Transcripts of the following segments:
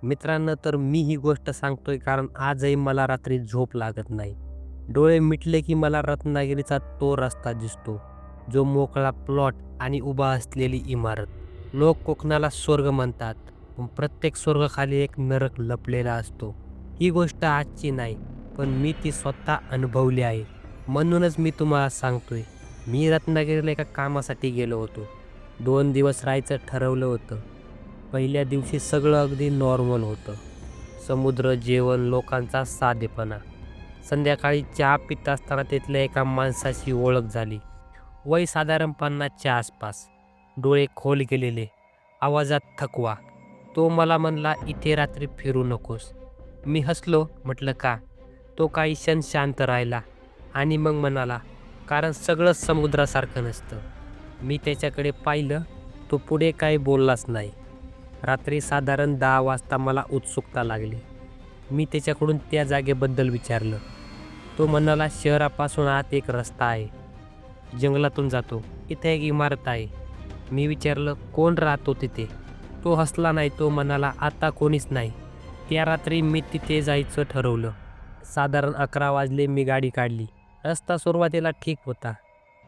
मित्रांनो, तर मी ही गोष्ट सांगतोय कारण आजही मला रात्री झोप लागत नाही. डोळे मिटले की मला रत्नागिरीचा तो रस्ता दिसतो, जो मोकळा प्लॉट आणि उभा असलेली इमारत. लोक कोकणाला स्वर्ग म्हणतात, पण प्रत्येक स्वर्गाखाली एक नरक लपलेला असतो. ही गोष्ट आजची नाही, पण मी ती स्वतः अनुभवली आहे. म्हणूनच मी तुम्हाला सांगतोय. मी रत्नागिरीला एका कामासाठी गेलो होतो. 2 दिवस राहायचं ठरवलं होतं. पहिल्या दिवशी सगळं अगदी नॉर्मल होतं. समुद्र, जेवण, लोकांचा साधेपणा. संध्याकाळी चहा पीत असताना तिथल्या एका माणसाची ओळख झाली. वय साधारण 50च्या आसपास. डोळे खोल गेलेले, आवाजात थकवा. तो मला म्हणला, "इथे रात्री फिरू नकोस." मी हसलो. म्हटलं, "का?" तो काही क्षण शांत राहिला आणि मग म्हणाला, "कारण सगळं समुद्रासारखं नसतं." मी त्याच्याकडे पाहिलं. तो पुढे काही बोललाच नाही. रात्री साधारण 10 वाजता मला उत्सुकता लागली. मी त्याच्याकडून त्या जागेबद्दल विचारलं. तो म्हणाला, "शहरापासून आत एक रस्ता आहे. जंगलातून जातो. इथे एक इमारत आहे." मी विचारलं, "कोण राहतो तिथे?" तो हसला नाही. तो म्हणाला, "आता कोणीच नाही." त्या रात्री मी तिथे जायचं ठरवलं. साधारण 11 वाजले. मी गाडी काढली. रस्ता सुरुवातीला ठीक होता,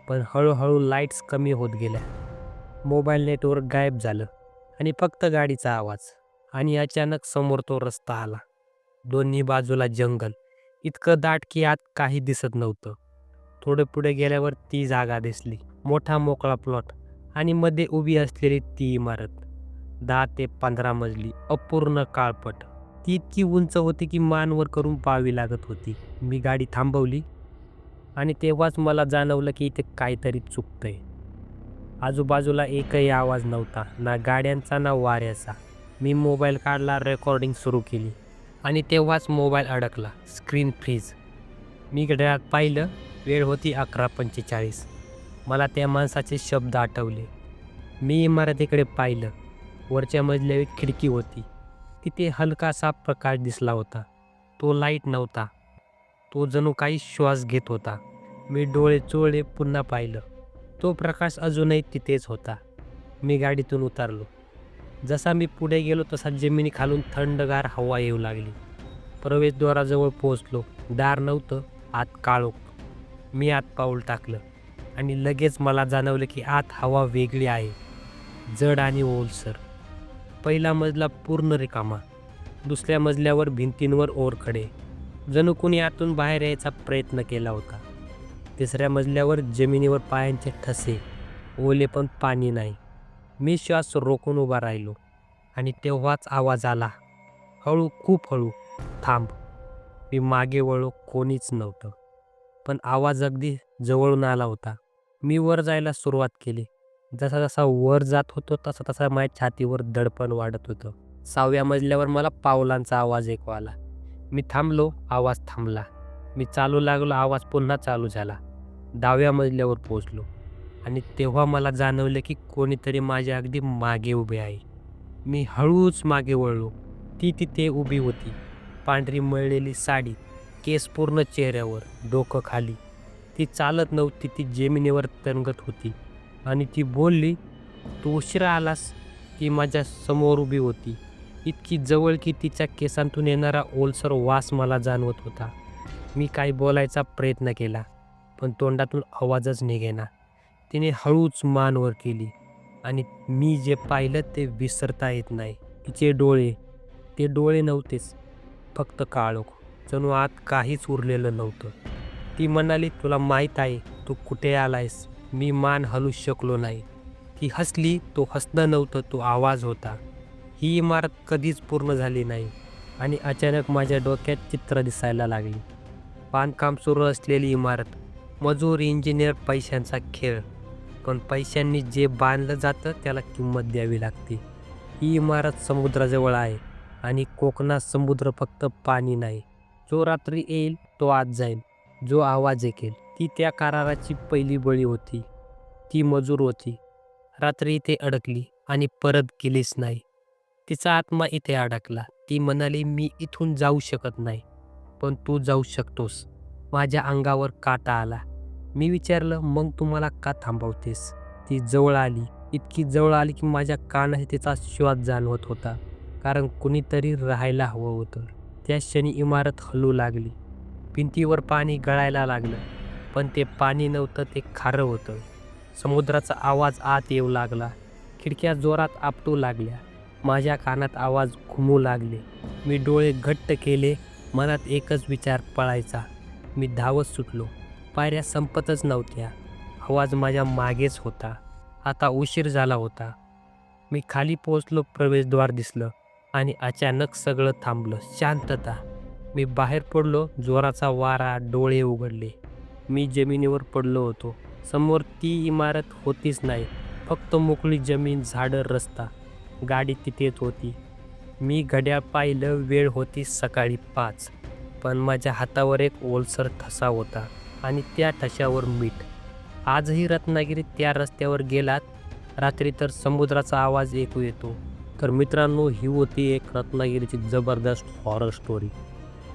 पण हळूहळू लाईट्स कमी होत गेल्या. मोबाईल नेटवर्क गायब झालं आणि फक्त गाडीचा आवाज. आणि अचानक समोर तो रस्ता आला. दोन्ही बाजूला जंगल. इतकं दाट की आत काही दिसत नव्हतं. थोडं पुढे गेल्यावर ती जागा दिसली. मोठा मोकळा प्लॉट आणि मध्ये उभी असलेली ती इमारत. 10 ते 15 मजली, अपूर्ण काळपट. ती इतकी उंच होती की मान वर करून पाहावी लागत होती. मी गाडी थांबवली आणि तेव्हाच मला जाणवलं की इथे काहीतरी चुकतंय. आजूबाजूला एकही आवाज नव्हता, ना गाड्यांचा ना वाऱ्याचा. मी मोबाईल काढला, रेकॉर्डिंग सुरू केली आणि तेव्हाच मोबाईल अडकला. Screen fridge. मी घड्याळात पाहिलं. वेळ होती 11:45. मला त्या माणसाचे शब्द आठवले. मी इमारतीकडे पाहिलं. वरच्या मजल्यावर एक खिडकी होती. तिथे हलकासा प्रकाश दिसला होता. तो लाईट नव्हता. तो जणू काही श्वास घेत होता. मी डोळे चोळले, पुन्हा पाहिलं. तो प्रकाश अजूनही तिथेच होता. मी गाडीतून उतरलो. जसा मी पुढे गेलो तसा जमिनीखालून थंडगार हवा येऊ लागली. प्रवेशद्वाराजवळ पोहोचलो. दार नव्हतं, आत काळोख. मी आत पाऊल टाकलं आणि लगेच मला जाणवलं की आत हवा वेगळी आहे, जड आणि ओलसर. पहिला मजला पूर्ण रिकामा. दुसऱ्या मजल्यावर भिंतींवर ओरखडे. जणू कुणी आतून बाहेर यायचा प्रयत्न केला होता. तिसऱ्या मजल्यावर जमिनीवर पायांचे ठसे, ओले पण पाणी नाही. मी श्वास रोखून उभा राहिलो आणि तेव्हाच आवाज आला. हळू, खूप हळू. "थांब." मी मागे वळलो. कोणीच नव्हतं. पण आवाज अगदी जवळून आला होता. मी वर जायला सुरुवात केली. जसा वर जात होतो तसा माझ्या छातीवर दडपण वाढत होतं. 6व्या मजल्यावर मला पावलांचा आवाज ऐकू आला. मी थांबलो. आवाज थांबला. मी चालू लागलो. आवाज पुन्हा चालू झाला. 10व्या मजल्यावर पोहोचलो आणि तेव्हा मला जाणवलं की कोणीतरी माझ्या अगदी मागे उभे आहे. मी हळूच मागे वळलो. ती तिथे उभी होती. पांढरी मळलेली साडी, केस पूर्ण चेहऱ्यावर, डोकं खाली. ती चालत नव्हती, ती जमिनीवर तरंगत होती आणि ती बोलली, "तू उशिरा आलास." ती माझ्या समोर उभी होती. इतकी जवळ की तिच्या केसांतून येणारा ओलसर वास मला जाणवत होता. मी काही बोलायचा प्रयत्न केला, पण तोंडातून आवाजच निघेना. तिने हळूच मान वर केली आणि मी जे पाहिलं ते विसरता येत नाही. तिचे डोळे, ते डोळे नव्हतेच, फक्त काळोख. जणू आत काहीच उरलेलं नव्हतं. ती म्हणाली, "तुला माहीत आहे, तू कुठे आलायस?" मी मान हलवू शकलो नाही. ती हसली. तो हसणं नव्हतं, तो आवाज होता. ही इमारत कधीच पूर्ण झाली नाही आणि अचानक माझ्या डोक्यात चित्र दिसायला लागली. बांधकाम सुरू असलेली इमारत, मजूर, इंजिनियर, पैशांचा खेळ. पण पैशांनी जे बांधलं जातं त्याला किंमत द्यावी लागते. ही इमारत समुद्राजवळ आहे आणि कोकणात समुद्र फक्त पाणी नाही. जो रात्री येईल तो आत जाईल, जो आवाज ऐकेल ती त्या कराराची पहिली बळी होती. ती मजूर होती. रात्री इथे अडकली आणि परत गेलीच नाही. तिचा आत्मा इथे अडकला. ती म्हणाली, "मी इथून जाऊ शकत नाही, पण तू जाऊ शकतोस." माझ्या अंगावर काटा आला. मी विचारलं, "मग तू मला का थांबवतेस?" ती जवळ आली. इतकी जवळ आली की माझ्या कानात तिचा श्वास जाणवत होता. कारण कुणीतरी राहायला हवं होतं. त्याच क्षणी इमारत हलू लागली. भिंतीवर पाणी गळायला लागलं. पण ते पाणी नव्हतं, ते खारं होतं. समुद्राचा आवाज आत येऊ लागला. खिडक्या जोरात आपटू लागल्या. माझ्या कानात आवाज घुमू लागले. मी डोळे घट्ट केले. मनात एकच विचार पळायचा. मी धावत सुटलो. पायऱ्या संपतच नव्हत्या. आवाज माझ्या मागेच होता. आता उशीर झाला होता. मी खाली पोहोचलो. प्रवेशद्वार दिसलं आणि अचानक सगळं थांबलं. शांतता. मी बाहेर पडलो. जोराचा वारा. डोळे उघडले. मी जमिनीवर पडलो होतो. समोर ती इमारत होतीच नाही. फक्त मोकळी जमीन, झाडं, रस्ता. गाडी तिथेच होती. मी घड्याळ पाहिलं. वेळ होती सकाळी 5. पण माझ्या हातावर एक ओलसर ठसा होता आणि त्या ठश्यावर मीठ. आजही रत्नागिरीत त्या रस्त्यावर गेलात रात्री तर समुद्राचा आवाज ऐकू येतो. तर मित्रांनो, ही होती एक रत्नागिरीची जबरदस्त हॉरर स्टोरी.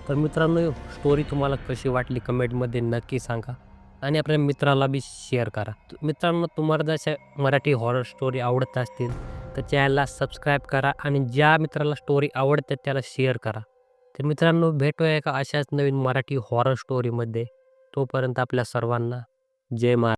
तर मित्रांनो, स्टोरी तुम्हाला कशी वाटली कमेंटमध्ये नक्की सांगा आणि आपल्या मित्राला बी शेअर करा. मित्रांनो, तुम्हाला जशा मराठी हॉरर स्टोरी आवडत असतील तर चॅनलला सबस्क्राईब करा आणि ज्या मित्राला स्टोरी आवडते त्याला शेअर करा. तर मित्रांनो, भेटूया एका अशाच नवीन मराठी हॉरर स्टोरीमध्ये. तोपर्यंत आपल्या सर्वांना जय महाराज.